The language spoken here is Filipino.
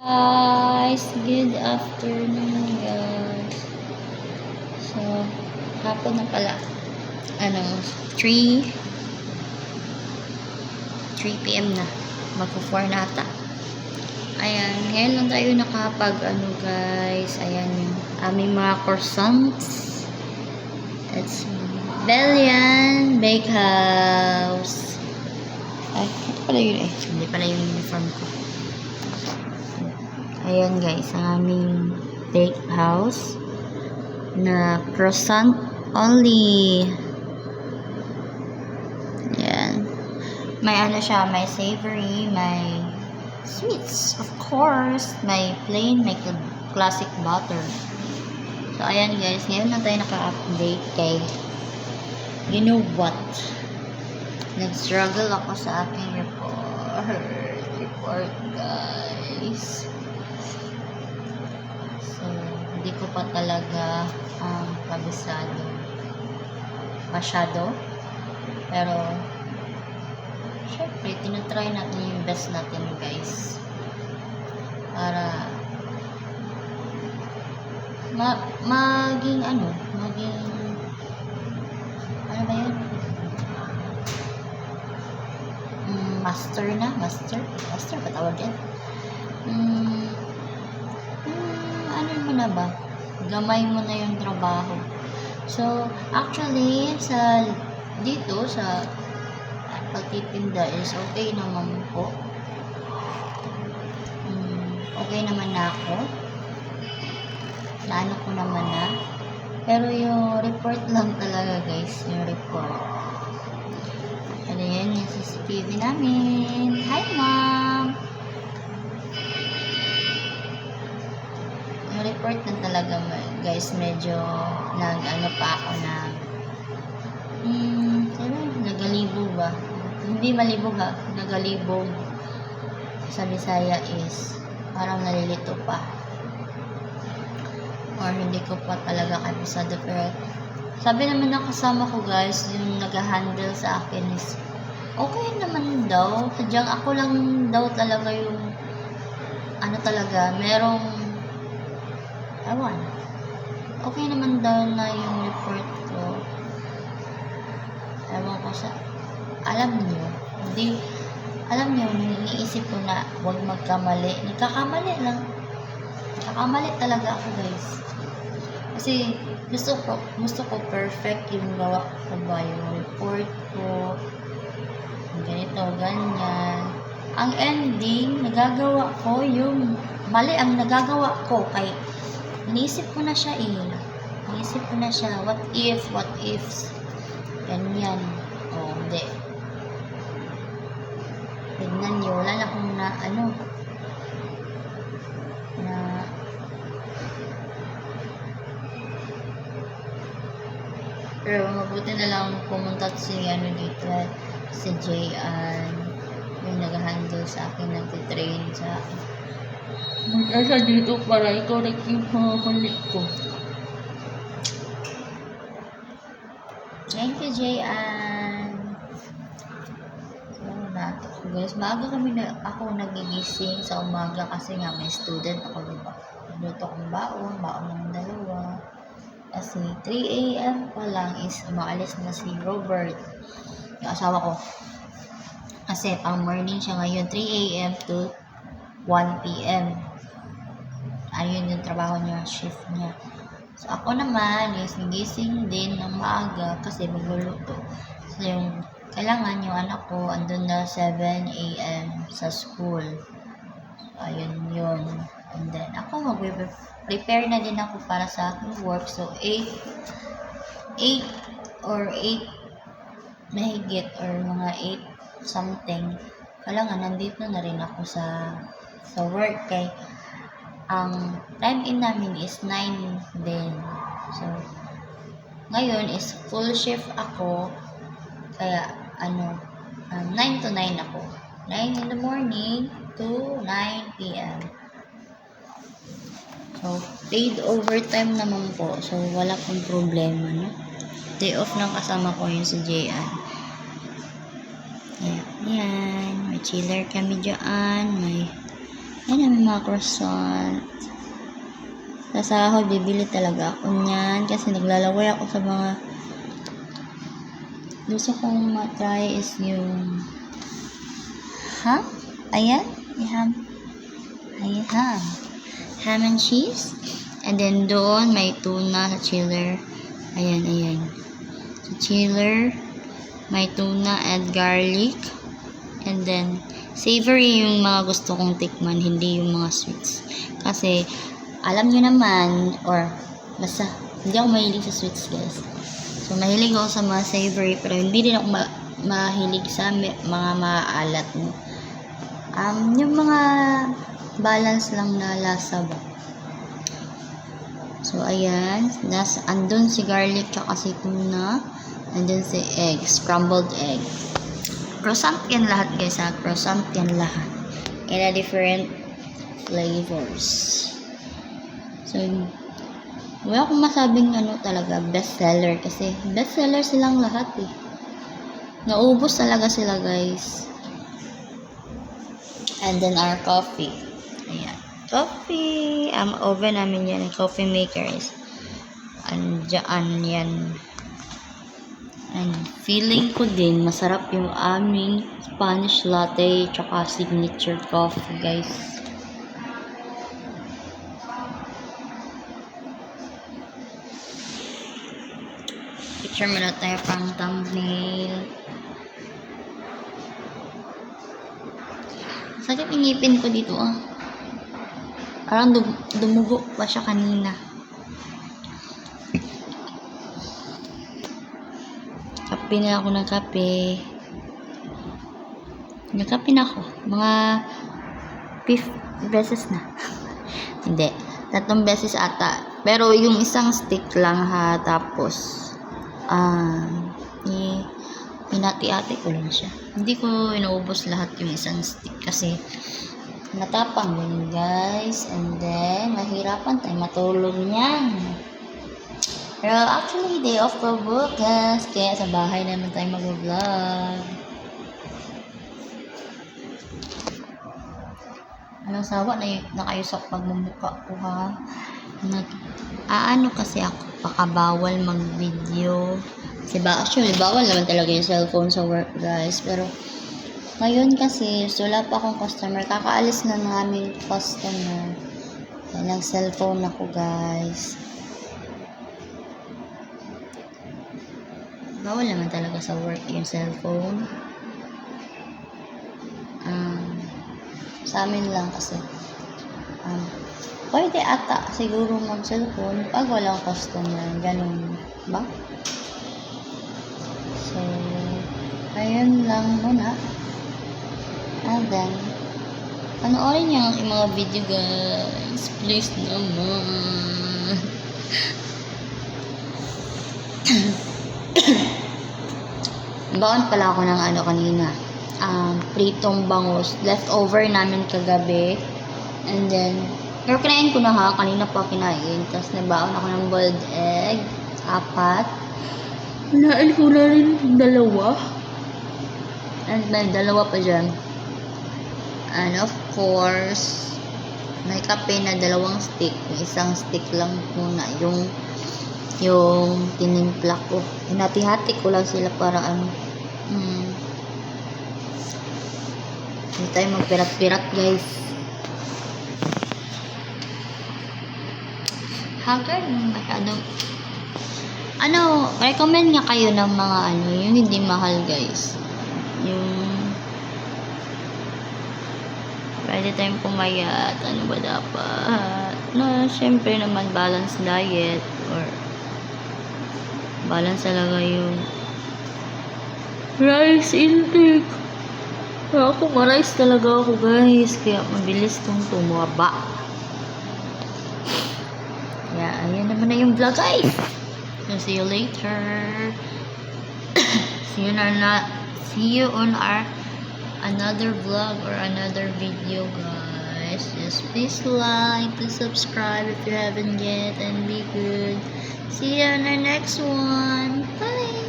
Guys, good afternoon guys. So, hapon na pala. 3 p.m. na. Magpo-4 na ata. Ayan, ngayon lang tayo nakapag guys. Ayan yung aming mga croissants. It's Belian Bakehouse. Ay, ito pala yun eh. Hindi pala yung uniform ko. Ayan guys, ang aming bakehouse na croissant only. Ayan. May siya, may savory, may sweets, of course. May plain, may classic butter. So, ayan guys, ngayon na tayo naka-update kay you know what? Nag-struggle ako sa aking report guys. So, hindi ko pa talaga kabisado masyado. Pero, syempre, tinatry natin yung best natin guys. Para maging ano ba yun? Master ba tawag yan? Ano mo na ba? Gamay mo na yung trabaho. So, actually, dito sa pagtitinda is okay naman po. Okay naman na ako. Naano ko naman na. Pero yung report lang talaga guys. Yung report. Ano yan? Yung CCTV namin. Hi ma'am! Yung report lang talaga guys. Medyo pa ako na nagalibog ba? Hindi malibog ha. Nagalibog. Sa Bisaya is parang nalilito pa. Or hindi ko pa talaga kabisado. Pero sabi naman ng kasama ko guys, yung nag-handle sa akin is okay naman daw. Sadyang ako lang daw talaga yung talaga, merong okay naman daw na yung report ko. Ewan ko alam niyo, iniisip ko na huwag magkamali. Nagkakamali talaga ako guys. Kasi gusto ko perfect yung gawa ko ba, yung report ko. Ganito, ganyan. Ang ending, nagagawa ko yung mali ang nagagawa ko. Kay iniisip ko na siya what ifs. Ganyan. Hindi. Tignan niyo, wala na akong pero mabuti na lang pumunta si dito, si JR, yung nag-handle sa akin, nag-train sa akin. Mag-asa dito para i-correct yung mga kulit ko. Thank you, JR. So, nato ko guys. Maaga ako nagigising sa umaga kasi nga may student ako, diba? Luto akong baon ng dalawa. Kasi 3 a.m. pa lang is umaalis na si Robert, yung asawa ko. Kasi pang morning siya ngayon, 3 a.m. to 1 p.m. Ayun yung trabaho niya, shift niya. So ako naman is nagising din ng maaga kasi magluluto. So yung kailangan yung anak ko andun na 7 a.m. sa school. So ayun yun. And then ako prepare na din ako para sa aking work. So 8 mahigit or mga 8 something, kailangan nandito na rin ako sa work. Kay ang time in namin is 9 din. So ngayon is full shift ako, kaya 9 to 9 ako, 9 in the morning to 9 p.m. So, paid overtime naman po. So, wala pong problema, no? Day off ng kasama ko yun si JR. Ayan. May chiller kami dyan. May Ayan, may mga croissant. Sa sahod, bibili talaga ako niyan kasi naglalaway ako sa mga gusto kong matry is yung ayan, ham and cheese, and then doon may tuna sa chiller. Ayan sa chiller may tuna and garlic, and then savory yung mga gusto kong tikman, hindi yung mga sweets kasi alam nyo naman, or basta hindi ako mahilig sa sweets guys. So mahilig ako sa mga savory, pero hindi din ako mahilig sa mga maalat mo. Yung mga balance lang na lasa ba. So ayan, andun si garlic tsaka si tuna, and then si egg, scrambled egg. Croissant yan lahat guys ha, croissant yan lahat in a different flavors. So wala akong masabing talaga best seller kasi best seller silang lahat eh. Naubos talaga sila guys. And then our coffee. Ayan. Coffee. Oven namin yan. Coffee maker is andyan yan. And feeling ko din masarap yung aming Spanish latte tsaka signature coffee guys. Picture muna tayo pang thumbnail. Sakit yung ngipin ko dito Parang dumugo pa siya kanina. Kape na ako ng kape. Nagkape na ako. Mga 5 beses na. Hindi. 3 beses ata. Pero yung isang stick lang ha. Tapos pinati-ati ko lang siya. Hindi ko inaubos lahat yung isang stick kasi matapang yun guys, and then mahirapan tayo matulog niyan. Pero actually day off ko bukas, kaya sa bahay naman tayo mag-vlog. Anong sawa na kayo sa pagmumukha ko ha. Kasi ako pakabawal mag-video. Kasi actually bawal naman talaga yung cellphone sa work guys, pero ngayon kasi wala pa akong customer, kakaalis na namin customer, kaya nag-cellphone ako guys. Bawal naman talaga sa work yung cellphone. Sa amin lang kasi pwede ata siguro mag-cellphone pag walang customer, ganun ba? So ayun lang muna. And then panoorin niyo yung mga video guys, please naman. Baon pala ako ng kanina, pritong bangus, leftover namin kagabi, and then pero kinain ko na ha, kanina pa kinain, tapos nabaon ako ng boiled egg 4, kinain ko na rin 2, and may 2 pa dyan. And of course, may kape na 2 stick. Yung isang stick lang muna. Yung tinimpla ko. Hinati-hati ko lang sila para hindi tayo magpirat-pirat guys. Haggard, masyadong recommend nga kayo ng mga yung hindi mahal guys. Yung pwede tayong pumayat, ba dapat? Syempre naman balance diet, or balance talaga yung rice intake. Ako ma-rice talaga ako guys, kaya mabilis kong tumaba. Kaya ayan naman na yung vlog guys. So see you later. See you on our another vlog or another video guys. Just please like, please subscribe if you haven't yet, and be good. See you on our next one. Bye.